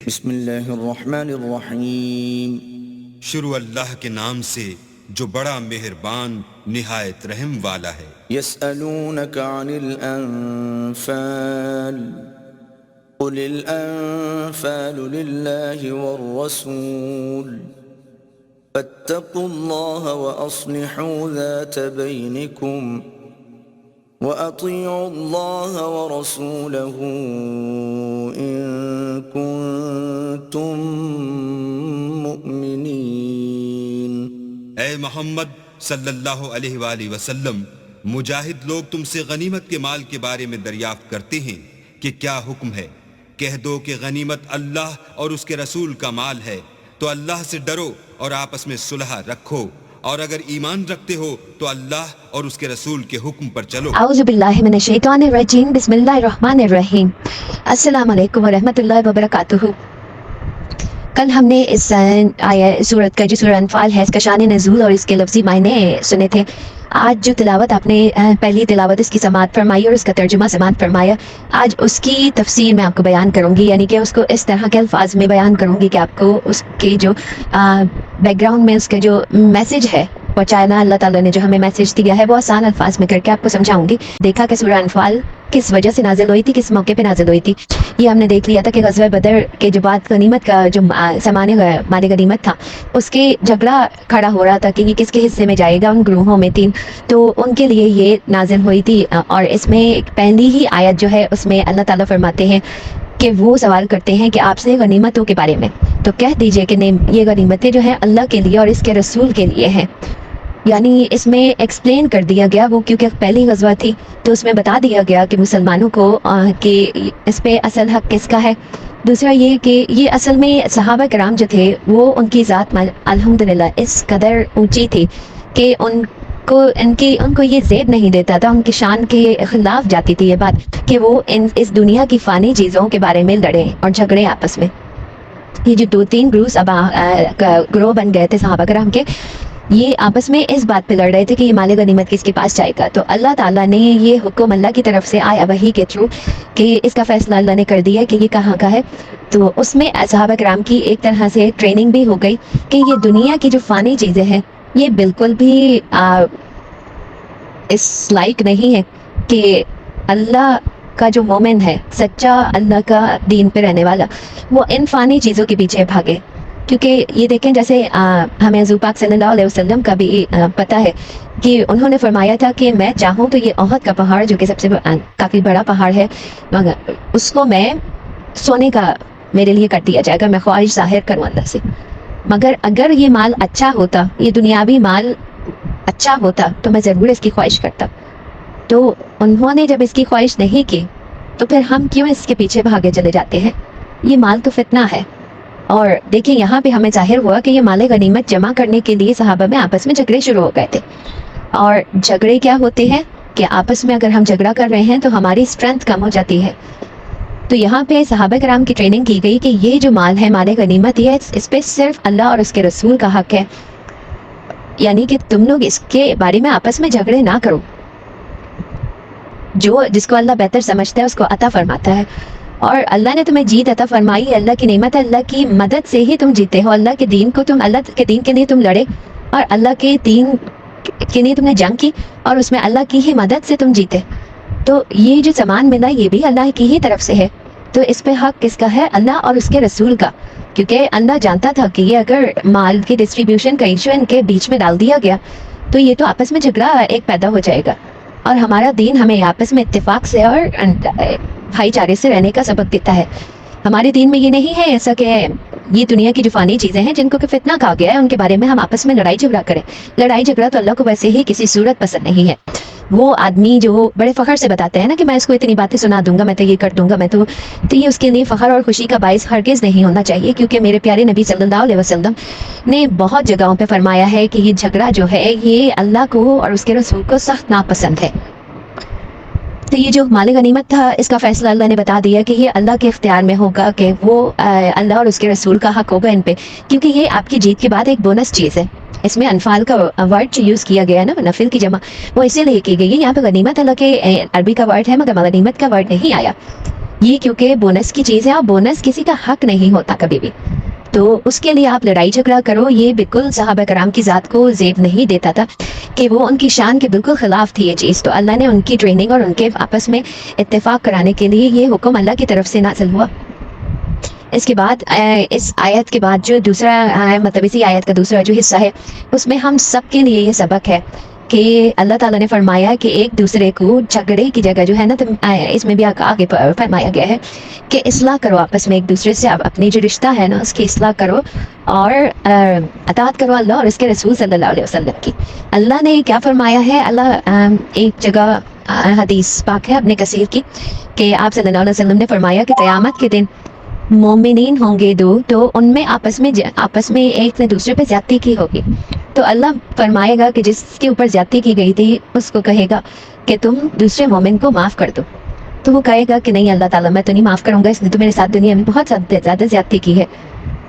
بسم اللہ الرحمن الرحیم۔ شروع اللہ کے نام سے جو بڑا مہربان نہایت رحم والا ہے۔ یسألونک عن الانفال قل الانفال للہ والرسول فاتقوا اللہ واصلحوا ذات بینکم وَأَطِيعُوا اللَّهَ وَرَسُولَهُ إِن كُنتُم مُّؤْمِنِينَ۔ اے محمد صلی اللہ علیہ وآلہ وسلم، مجاہد لوگ تم سے غنیمت کے مال کے بارے میں دریافت کرتے ہیں کہ کیا حکم ہے۔ کہہ دو کہ غنیمت اللہ اور اس کے رسول کا مال ہے، تو اللہ سے ڈرو اور آپس میں صلح رکھو، اور اگر ایمان رکھتے ہو تو اللہ اور اس کے رسول کے حکم پر چلو۔ اعوذ باللہ من الشیطان الرجیم، بسم اللہ الرحمن الرحیم۔ السلام علیکم ورحمۃ اللہ وبرکاتہ۔ کل ہم نے اس سورت کا جو سورہ انفال ہے اس کا شان نزول اور اس کے لفظی معنی سنے تھے۔ آج جو تلاوت آپ نے پہلی تلاوت اس کی سماعت فرمائی اور اس کا ترجمہ سماعت فرمایا، آج اس کی تفسیر میں آپ کو بیان کروں گی، یعنی کہ اس کو اس طرح کے الفاظ میں بیان کروں گی کہ آپ کو اس کے جو بیک گراؤنڈ میں اس کا جو میسج ہے پہنچانا، اللہ تعالیٰ نے جو ہمیں میسج دیا ہے وہ آسان الفاظ میں کر کے آپ کو سمجھاؤں گی۔ دیکھا کہ سورہ انفال کس وجہ سے نازل ہوئی تھی، کس موقع پہ نازل ہوئی تھی، یہ ہم نے دیکھ لیا تھا کہ غزوہ بدر کے جو بعد غنیمت کا جو سامان مال غنیمت تھا اس کے جھگڑا کھڑا ہو رہا تھا کہ یہ کس کے حصے میں جائے گا، ان گروہوں میں تین، تو ان کے لیے یہ نازل ہوئی تھی۔ اور اس میں پہلی ہی آیت جو ہے اس میں اللہ تعالیٰ فرماتے ہیں کہ وہ سوال کرتے ہیں کہ آپ سے غنیمتوں کے بارے میں، تو کہہ دیجئے کہ یہ غنیمتیں جو ہیں اللہ کے لیے اور اس کے رسول کے لیے ہیں۔ یعنی اس میں ایکسپلین کر دیا گیا، وہ کیونکہ پہلی غزوہ تھی تو اس میں بتا دیا گیا کہ مسلمانوں کو کہ اس پہ اصل حق کس کا ہے۔ دوسرا یہ کہ یہ اصل میں صحابہ کرام جو تھے وہ ان کی ذات الحمدللہ اس قدر اونچی تھی کہ ان کو یہ زیب نہیں دیتا تھا، ان کی شان کے خلاف جاتی تھی یہ بات کہ وہ اس دنیا کی فانی چیزوں کے بارے میں لڑے اور جھگڑے آپس میں۔ یہ جو دو تین گروہ بن گئے تھے صحابہ کرام کے، یہ آپس میں اس بات پہ لڑ رہے تھے کہ یہ مال غنیمت کس کے پاس جائے گا، تو اللہ تعالیٰ نے یہ حکم اللہ کی طرف سے آیا وحی کے تھرو کہ اس کا فیصلہ اللہ نے کر دیا کہ یہ کہاں کا ہے۔ تو اس میں صحابہ کرام کی ایک طرح سے ٹریننگ بھی ہو گئی کہ یہ دنیا کی جو فانی چیزیں ہیں یہ بالکل بھی اس لائق نہیں ہے کہ اللہ کا جو مومن ہے، سچا اللہ کا دین پہ رہنے والا، وہ ان فانی چیزوں کے پیچھے بھاگے۔ کیونکہ یہ دیکھیں جیسے ہمیں حضور پاک صلی اللہ علیہ وسلم کا بھی پتہ ہے کہ انہوں نے فرمایا تھا کہ میں چاہوں تو یہ احد کا پہاڑ جو کہ سب سے کافی بڑا پہاڑ ہے، مگر اس کو میں سونے کا میرے لیے کر دیا جائے گا، میں خواہش ظاہر کروں اللہ سے، مگر اگر یہ مال اچھا ہوتا، یہ دنیاوی مال اچھا ہوتا تو میں ضرور اس کی خواہش کرتا۔ تو انہوں نے جب اس کی خواہش نہیں کی تو پھر ہم کیوں اس کے پیچھے بھاگے چلے جاتے ہیں؟ یہ مال تو فتنہ ہے۔ اور دیکھیں یہاں پہ ہمیں ظاہر ہوا کہ یہ مال غنیمت جمع کرنے کے لیے صحابہ میں آپس میں جھگڑے شروع ہو گئے تھے، اور جھگڑے کیا ہوتے ہیں کہ آپس میں اگر ہم جھگڑا کر رہے ہیں تو ہماری اسٹرینتھ کم ہو جاتی ہے۔ تو یہاں پہ صحابہ کرام کی ٹریننگ کی گئی کہ یہ جو مال ہے مال غنیمت، یہ اس پہ صرف اللہ اور اس کے رسول کا حق ہے، یعنی کہ تم لوگ اس کے بارے میں آپس میں جھگڑے نہ کرو، جس کو اللہ بہتر سمجھتا ہے اس کو عطا فرماتا ہے، اور اللہ نے تمہیں جیت عطا فرمائی، اللہ کی نعمت ہے، اللہ کی مدد سے ہی تم جیتے ہو، اللہ کے دین کے لیے تم لڑے اور اللہ کے دین کے لیے تم نے جنگ کی اور اس میں اللہ کی ہی مدد سے تم جیتے، تو یہ جو سامان ملا یہ بھی اللہ کی ہی طرف سے ہے، تو اس پہ حق کس کا ہے؟ اللہ اور اس کے رسول کا، کیونکہ اللہ جانتا تھا کہ یہ اگر مال کی ڈسٹریبیوشن کا ایشو ان کے بیچ میں ڈال دیا گیا تو یہ تو آپس میں جھگڑا ایک پیدا ہو جائے گا، اور ہمارا دین ہمیں آپس میں اتفاق سے اور بھائی چارے سے رہنے کا سبق دیتا ہے۔ ہمارے دین میں یہ نہیں ہے ایسا کہ یہ دنیا کی جو فانی چیزیں ہیں جن کو کہ فتنہ کہا گیا ہے ان کے بارے میں ہم آپس میں لڑائی جھگڑا کریں۔ لڑائی جھگڑا تو اللہ کو ویسے ہی کسی صورت پسند نہیں ہے۔ وہ آدمی جو بڑے فخر سے بتاتے ہیں نا کہ میں اس کو اتنی باتیں سنا دوں گا، میں تو یہ کر دوں گا، تو یہ اس کے لیے فخر اور خوشی کا باعث ہرگز نہیں ہونا چاہیے، کیونکہ میرے پیارے نبی صلی اللہ علیہ وسلم نے بہت جگہوں پہ فرمایا ہے کہ یہ جھگڑا جو ہے یہ اللہ کو اور اس کے رسول کو سخت ناپسند ہے۔ تو یہ جو مال غنیمت تھا اس کا فیصلہ اللہ نے بتا دیا کہ یہ اللہ کے اختیار میں ہوگا، کہ وہ اللہ اور اس کے رسول کا حق ہوگا ان پہ، کیونکہ یہ آپ کی جیت کے بعد ایک بونس چیز ہے۔ اس میں انفال کا ورڈ جو یوز کیا گیا ہے نا، نفل کی جمع، وہ اسی لیے کی گئی ہے۔ یہاں پہ غنیمت اللہ کے عربی کا ورڈ ہے مگر غنیمت کا ورڈ نہیں آیا، یہ کیونکہ بونس کی چیز ہے اور بونس کسی کا حق نہیں ہوتا کبھی بھی، تو اس کے لیے آپ لڑائی جھگڑا کرو، یہ بالکل صحابہ کرام کی ذات کو زیب نہیں دیتا تھا کہ وہ ان کی شان کے بالکل خلاف تھی یہ چیز. تو اللہ نے ان کی ٹریننگ اور ان کے آپس میں اتفاق کرانے کے لیے یہ حکم اللہ کی طرف سے نازل ہوا. اس کے بعد اس آیت کے بعد جو دوسرا مطلب اسی آیت کا دوسرا جو حصہ ہے اس میں ہم سب کے لیے یہ سبق ہے کہ اللہ تعالیٰ نے فرمایا کہ ایک دوسرے کو جھگڑے کی جگہ جو ہے نا، تو اس میں بھی آگے فرمایا گیا ہے کہ اصلاح کرو آپس میں ایک دوسرے سے، اپنی جو رشتہ ہے نا اس کی اصلاح کرو اور اطاعت کرو اللہ اور اس کے رسول صلی اللہ علیہ وسلم کی. اللہ نے کیا فرمایا ہے؟ اللہ ایک جگہ حدیث پاک ہے اپنے کثیر کی کہ آپ صلی اللہ علیہ وسلم نے فرمایا کہ قیامت کے دن مومنین ہوں گے دو، تو ان میں آپس میں ایک نے دوسرے پہ زیادتی کی ہوگی. تو اللہ فرمائے گا کہ جس کے اوپر زیادتی کی گئی تھی اس کو کہے گا کہ تم دوسرے مومن کو معاف کر دو. تو وہ کہے گا کہ نہیں اللہ تعالیٰ میں تو نہیں معاف کروں گا، اس نے تو میرے ساتھ دنیا میں بہت زیادہ زیادتی کی ہے.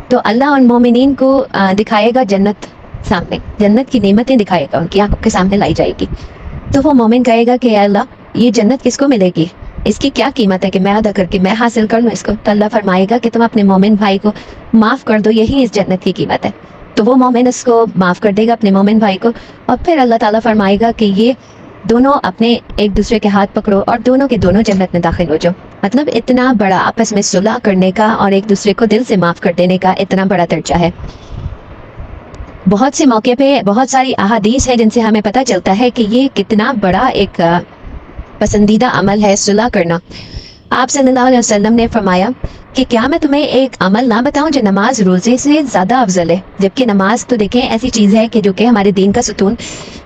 تو اللہ ان مومنین کو دکھائے گا جنت سامنے، جنت کی نعمتیں دکھائے گا، ان کی آنکھوں کے سامنے لائی جائے گی. تو وہ مومن کہے گا کہ اے اللہ یہ جنت کس کو ملے گی، اس کی کیا قیمت ہے کہ میں ادا کر کے میں حاصل کر لوں اس کو. تو اللہ فرمائے گا کہ تم اپنے مومن بھائی کو معاف کر دو، یہی اس جنت کی قیمت ہے. تو وہ مومن اس کو معاف کر دے گا اپنے مومن بھائی کو، اور پھر اللہ تعالیٰ فرمائے گا کہ یہ دونوں اپنے ایک دوسرے کے ہاتھ پکڑو اور دونوں کے دونوں جنت میں داخل ہو جاؤ. مطلب اتنا بڑا آپس میں صلح کرنے کا اور ایک دوسرے کو دل سے معاف کر دینے کا اتنا بڑا درجہ ہے. بہت سے موقع پہ بہت ساری احادیث ہیں جن سے ہمیں پتہ چلتا ہے کہ یہ کتنا بڑا ایک پسندیدہ عمل ہے صلح کرنا. آپ صلی اللہ علیہ وسلم نے فرمایا کہ کیا میں تمہیں ایک عمل نہ بتاؤں جو نماز روزے سے زیادہ افضل ہے؟ جبکہ نماز تو دیکھیں ایسی چیز ہے کہ جو کہ ہمارے دین کا ستون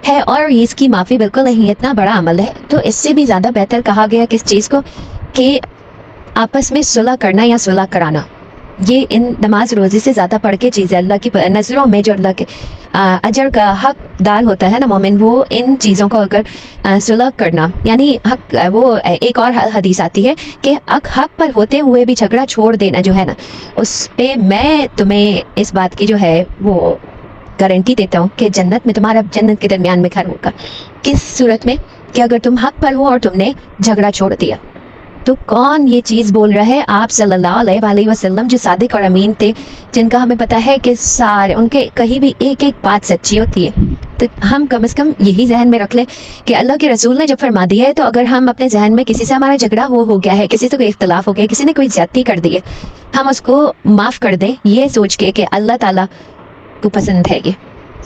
ہے اور اس کی معافی بالکل نہیں، اتنا بڑا عمل ہے. تو اس سے بھی زیادہ بہتر کہا گیا کس چیز کو کہ آپس میں صلح کرنا یا صلح کرانا. یہ ان نماز روزے سے زیادہ پڑھ کے چیز ہے. اللہ کی نظروں میں جو اللہ کے اجر کا حق دار ہوتا ہے نا مومن، وہ ان چیزوں کو اگر صلح کرنا یعنی حق، وہ ایک اور حدیث آتی ہے کہ حق پر ہوتے ہوئے بھی جھگڑا چھوڑ دینا جو ہے نا، اس پہ میں تمہیں اس بات کی جو ہے وہ گارنٹی دیتا ہوں کہ جنت میں تمہارا جنت کے درمیان میں گھر ہوگا. کس صورت میں؟ کہ اگر تم حق پر ہو اور تم نے جھگڑا چھوڑ دیا. تو کون یہ چیز بول رہا ہے؟ آپ صلی اللہ علیہ وآلہ وسلم جو صادق اور امین تھے، جن کا ہمیں پتہ ہے کہ سارے ان کے کہیں بھی ایک ایک بات سچی ہوتی ہے. تو ہم کم از کم یہی ذہن میں رکھ لیں کہ اللہ کے رسول نے جب فرما دیا ہے، تو اگر ہم اپنے ذہن میں کسی سے ہمارا جھگڑا ہو گیا ہے، کسی سے کوئی اختلاف ہو گیا، کسی نے کوئی زیادتی کر دی ہے، ہم اس کو معاف کر دیں یہ سوچ کے کہ اللہ تعالیٰ کو پسند ہے یہ،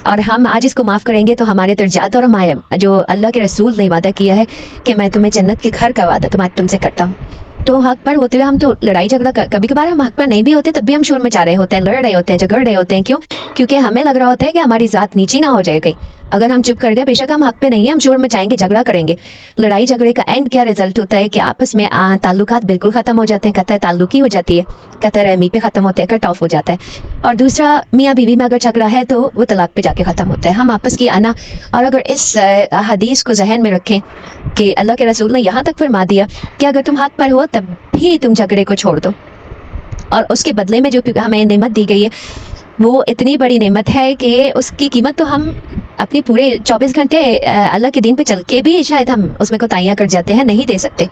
اور ہم آج اس کو معاف کریں گے تو ہمارے درجات اور جو اللہ کے رسول نے وعدہ کیا ہے کہ میں تمہیں جنت کے گھر کا وعدہ تم سے کرتا ہوں. تو حق پر ہوتے ہوئے ہم تو لڑائی جھگڑا کبھی کبھار ہم حق پر نہیں بھی ہوتے تب بھی ہم شور مچا رہے ہوتے ہیں، لڑ رہے ہوتے ہیں، جھگڑ رہے ہوتے ہیں. کیوں؟ کیونکہ ہمیں لگ رہا ہوتا ہے کہ ہماری ذات نیچی نہ ہو جائے گی اگر ہم چپ کر گئے. بے شک ہم حق پہ نہیں ہیں، ہم شور مچائیں گے، جھگڑا کریں گے. لڑائی جھگڑے کا اینڈ کیا رزلٹ ہوتا ہے کہ آپس میں تعلقات بالکل ختم ہو جاتے ہیں، قطع تعلقی ہو جاتی ہے، قطع رحمی پہ ختم ہوتے ہیں، کٹ آف ہو جاتا ہے. اور دوسرا میاں بیوی میں اگر جھگڑا ہے تو وہ طلاق پہ جا کے ختم ہوتا ہے. ہم آپس کی انا، اور اگر اس حدیث کو ذہن میں رکھیں کہ اللہ کے رسول نے یہاں تک فرما دیا کہ اگر تم حق پر ہو تب بھی تم جھگڑے کو چھوڑ دو، اور اس کے بدلے میں جو ہمیں نعمت دی گئی ہے وہ اتنی بڑی نعمت ہے کہ اس کی قیمت تو ہم اپنی پورے 24 گھنٹے اللہ کے دین پہ چل کے بھی شاید ہم اس میں کوتاہیاں کر جاتے ہیں، نہیں دے سکتے.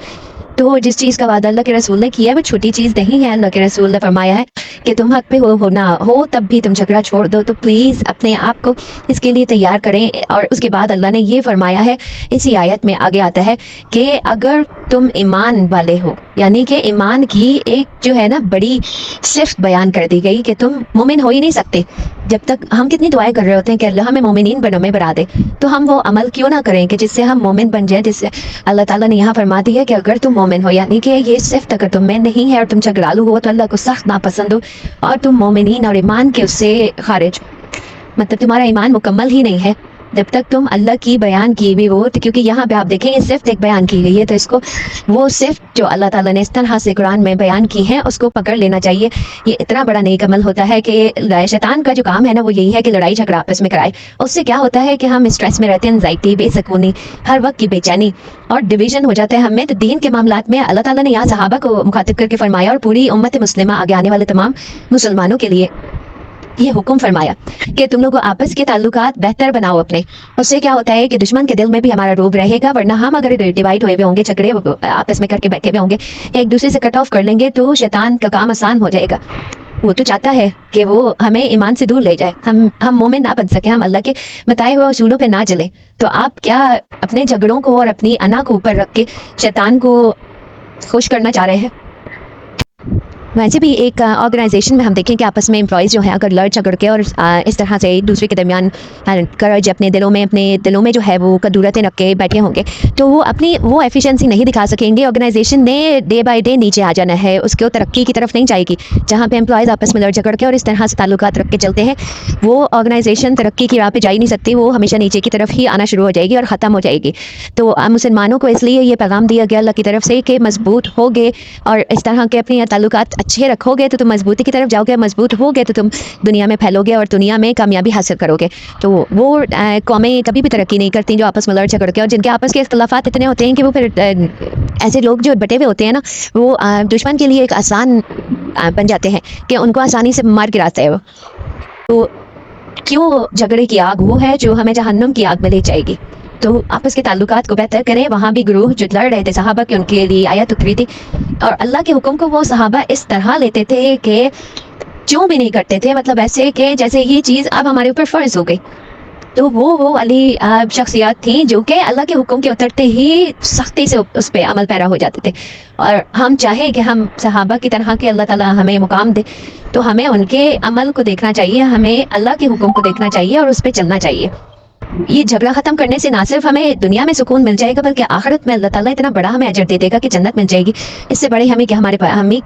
تو جس چیز کا وعدہ اللہ کے رسول نے کیا ہے وہ چھوٹی چیز نہیں ہے. اللہ کے رسول نے فرمایا ہے کہ تم حق پہ ہو نہ ہو تب بھی تم جھگڑا چھوڑ دو. تو پلیز اپنے آپ کو اس کے لیے تیار کریں. اور اس کے بعد اللہ نے یہ فرمایا ہے، اسی آیت میں آگے آتا ہے کہ اگر تم ایمان والے ہو، یعنی کہ ایمان کی ایک جو ہے نا بڑی صفت بیان کر دی گئی کہ تم مومن ہو ہی نہیں سکتے جب تک ہم کتنی دعائیں کر رہے ہوتے ہیں کہ اللہ ہمیں مومنین بنو میں بنا دے. تو ہم وہ عمل کیوں نہ کریں کہ جس سے ہم مومن بن جائیں، جس سے اللہ تعالیٰ نے یہاں فرما دی ہے کہ اگر تم مومن ہو، یعنی کہ یہ صفت اگر تم میں نہیں ہے اور تم جھگڑالو ہو تو اللہ کو سخت ناپسند ہو اور تم مومنین اور ایمان کے اس سے خارج، مطلب تمہارا ایمان مکمل ہی نہیں ہے جب تک تم اللہ کی بیان کی بھی ہو. کیونکہ یہاں پہ آپ دیکھیں یہ صرف ایک بیان کی گئی ہے، تو اس کو وہ صرف جو اللہ تعالیٰ نے اس طرح سے قرآن میں بیان کی ہیں اس کو پکڑ لینا چاہیے. یہ اتنا بڑا نیک عمل ہوتا ہے کہ شیطان کا جو کام ہے نا وہ یہی ہے کہ لڑائی جھگڑا آپس میں کرائے. اس سے کیا ہوتا ہے کہ ہم اسٹریس میں رہتے ہیں، انزائٹی، بے سکونی، ہر وقت کی بے چینی اور ڈویژن ہو جاتا ہے ہم میں. تو دین کے معاملات میں اللہ تعالیٰ نے یہاں صحابہ کو مخاطب کر کے فرمایا اور پوری امت مسلمہ آگے آنے والے تمام مسلمانوں کے لیے یہ حکم فرمایا کہ تم لوگ آپس کے تعلقات بہتر بناؤ اپنے. اس سے کیا ہوتا ہے کہ دشمن کے دل میں بھی ہمارا روب رہے گا, ورنہ ہم اگر ڈیوائڈ ہوئے ہوں گے, جھگڑے آپس میں کر کے بیٹھے ہوئے ہوں گے, ایک دوسرے سے کٹ آف کر لیں گے, تو شیطان کا کام آسان ہو جائے گا. وہ تو چاہتا ہے کہ وہ ہمیں ایمان سے دور لے جائے, ہم مومن نہ بن سکے, ہم اللہ کے بتائے ہوئے اصولوں پہ نہ چلیں. تو آپ کیا اپنے جھگڑوں کو اور اپنی انا کو اوپر رکھ کے شیطان کو خوش کرنا چاہ رہے ہیں؟ ویسے بھی ایک آرگنائزیشن میں ہم دیکھیں کہ آپس میں امپلائیز جو ہیں اگر لڑ جھگڑ کے اور اس طرح سے ایک دوسرے کے درمیان کرج اپنے دلوں میں جو ہے وہ کدورتیں رکھ کے بیٹھے ہوں گے, تو وہ اپنی وہ ایفیشنسی نہیں دکھا سکیں گے. آرگنائزیشن نے ڈے بائی ڈے نیچے آ جانا ہے, اس کو ترقی کی طرف نہیں جائے گی. جہاں پہ امپلائیز آپس میں لڑ جھگڑ کے اور اس طرح سے تعلقات رکھ کے چلتے ہیں, وہ آرگنائزیشن ترقی کی راہ پہ جا ہی نہیں سکتی, وہ ہمیشہ نیچے کی طرف ہی آنا شروع ہو جائے گی اور ختم ہو جائے گی. تو مسلمانوں کو اس لیے یہ پیغام دیا گیا اللہ کی طرف سے کہ مضبوط ہوگے اور اس طرح کے اپنے تعلقات اچھے رکھو گے تو تم مضبوطی کی طرف جاؤ گے, مضبوط ہو گے تو تم دنیا میں پھیلو گے اور دنیا میں کامیابی حاصل کرو گے. تو وہ قومیں کبھی بھی ترقی نہیں کرتی جو آپس میں لڑ جھگڑ کے, اور جن کے آپس کے اختلافات اتنے ہوتے ہیں کہ وہ پھر ایسے لوگ جو بٹے ہوئے ہوتے ہیں نا, وہ دشمن کے لیے ایک آسان بن جاتے ہیں کہ ان کو آسانی سے مار گراتا ہے. وہ تو کیوں جھگڑے کی آگ وہ ہے جو ہمیں جہنم کی آگ میں لے جائے گی. تو آپس کے تعلقات کو بہتر کریں. وہاں بھی گروہ جو لڑ رہے تھے صحابہ کے, ان کے لیے آیت اتری تھی, اور اللہ کے حکم کو وہ صحابہ اس طرح لیتے تھے کہ کیوں بھی نہیں کرتے تھے, مطلب ایسے کہ جیسے یہ چیز اب ہمارے اوپر فرض ہو گئی. تو وہ علی شخصیات تھیں جو کہ اللہ کے حکم کے اترتے ہی سختی سے اس پہ عمل پیرا ہو جاتے تھے. اور ہم چاہیں کہ ہم صحابہ کی طرح کے اللہ تعالیٰ ہمیں مقام دے, تو ہمیں ان کے عمل کو دیکھنا چاہیے, ہمیں اللہ کے حکم کو دیکھنا چاہیے اور اس پہ چلنا چاہیے. یہ جھگڑا ختم کرنے سے نہ صرف ہمیں دنیا میں سکون مل جائے گا, بلکہ آخرت میں اللہ تعالیٰ اتنا بڑا ہمیں اجر دے دے گا کہ جنت مل جائے گی. اس سے بڑے ہمیں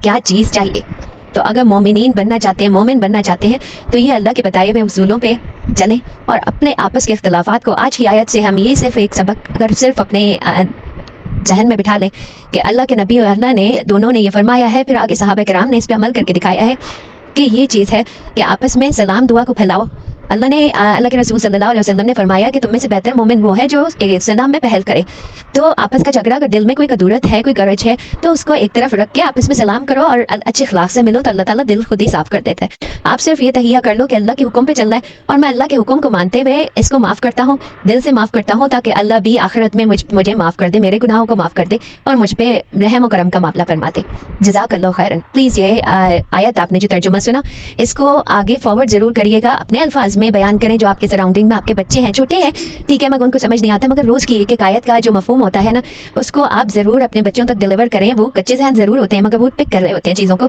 کیا چیز چاہیے. تو اگر مومنین بننا چاہتے ہیں, مومن بننا چاہتے ہیں, تو یہ اللہ کے بتائے ہوئے اصولوں پہ چلیں اور اپنے آپس کے اختلافات کو, آج کی آیت سے ہم یہ صرف ایک سبق اگر صرف اپنے ذہن میں بٹھا لیں کہ اللہ کے نبی اور اللہ نے دونوں نے یہ فرمایا ہے, پھر آگے صحابہ کرام نے اس پہ عمل کر کے دکھایا ہے کہ یہ چیز ہے کہ آپس میں سلام دعا کو پھیلاؤ. اللہ کے رسول صلی اللہ علیہ وسلم نے فرمایا کہ تم میں سے بہتر مومن وہ ہے جو سلام میں پہل کرے. تو آپس کا جھگڑا اگر دل میں کوئی کدورت ہے, کوئی گرج ہے, تو اس کو ایک طرف رکھ کے آپس میں سلام کرو اور اچھے اخلاق سے ملو, تو اللہ تعالیٰ دل خود ہی صاف کر دیتا ہے. آپ صرف یہ تہیہ کر لو کہ اللہ کے حکم پہ چلنا ہے, اور میں اللہ کے حکم کو مانتے ہوئے اس کو معاف کرتا ہوں, دل سے معاف کرتا ہوں, تاکہ اللہ بھی آخرت میں مجھے معاف کر دے, میرے گناہوں کو معاف کر دے اور مجھ پہ رحم و کرم کا معاملہ فرما دے. جزاک اللہ خیرن. پلیز یہ آیت آپ نے جو ترجمہ سنا, اس کو آگے فارورڈ ضرور کریے گا, اپنے الفاظ میں بیان کریں. جو آپ کے سراؤنڈنگ میں آپ کے بچے ہیں, چھوٹے ہیں, ٹھیک ہے, مگر ان کو سمجھ نہیں آتا, مگر روز کی ایک آیت کا جو مفہوم ہوتا ہے نا, اس کو آپ ضرور اپنے بچوں تک ڈیلیور کریں. وہ کچے ذہن ضرور ہوتے ہیں, مگر وہ پک کر رہے ہوتے ہیں چیزوں کو.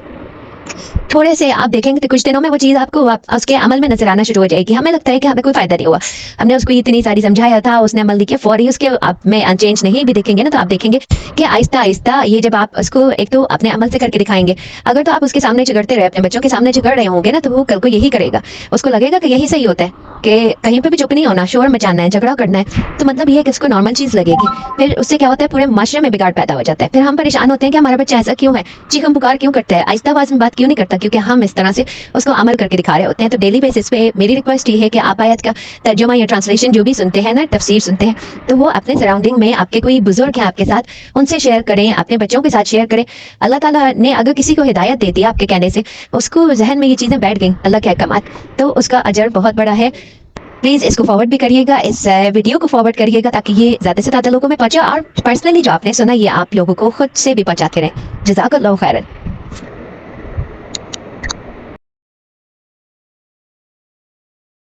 تھوڑے سے آپ دیکھیں گے تو کچھ دنوں میں وہ چیز آپ کو اس کے عمل میں نظر آنا شروع ہو جائے گی. ہمیں لگتا ہے کہ ہمیں کوئی فائدہ نہیں ہوا, ہم نے اس کو اتنی ساری سمجھایا تھا, اس نے عمل نہیں کیا, فوری اس کے آپ میں چینج نہیں بھی دیکھیں گے نا, تو آپ دیکھیں گے کہ آہستہ آہستہ یہ جب آپ اس کو ایک تو اپنے عمل سے کر کے دکھائیں گے. اگر تو آپ اس کے سامنے جھگڑتے رہے, اپنے بچوں کے سامنے جھگڑ رہے ہوں گے نا, تو وہ کل کو یہی کرے گا. اس کو لگے گا کہ یہی صحیح ہوتا ہے, کہ کہیں پہ بھی چپ نہیں ہونا, شور مچانا ہے, جھگڑا کرنا ہے, تو مطلب یہ ہے کہ اس کو نارمل چیز لگے گی. پھر اس سے کیا ہوتا ہے, پورے معاشرے میں بگاڑ پیدا ہو جاتا ہے. پھر ہم پریشان ہوتے ہیں کہ ہمارا بچہ ایسا کیوں ہے, چیخم پکار کیوں کرتا ہے, آہستہ آواز میں بات کیوں نہیں کرتا, کیونکہ ہم اس طرح سے اس کو عمل کر کے دکھا رہے ہوتے ہیں. تو ڈیلی بیسس پہ میری ریکویسٹ یہ ہے کہ آپ آیت کا ترجمہ یا ٹرانسلیشن جو بھی سنتے ہیں نا, تفسیر سنتے ہیں, تو وہ اپنے سراؤنڈنگ میں آپ کے کوئی بزرگ ہیں آپ کے ساتھ, ان سے شیئر کریں, اپنے بچوں کے ساتھ شیئر کریں. اللہ تعالیٰ نے اگر کسی کو ہدایت دے دی آپ کے کہنے سے, اس کو ذہن میں یہ چیزیں بیٹھ گئیں اللہ کے احکامات, تو اس کا اجر بہت بڑا ہے. پلیز اس کو فارورڈ بھی کریے گا, اس ویڈیو کو فارورڈ کریے گا, تاکہ یہ زیادہ سے زیادہ لوگوں میں پہنچے, اور پرسنلی جو آپ نے سنا یہ آپ لوگوں کو خود سے بھی پہنچاتے رہیں. جزاک اللہ خیرن.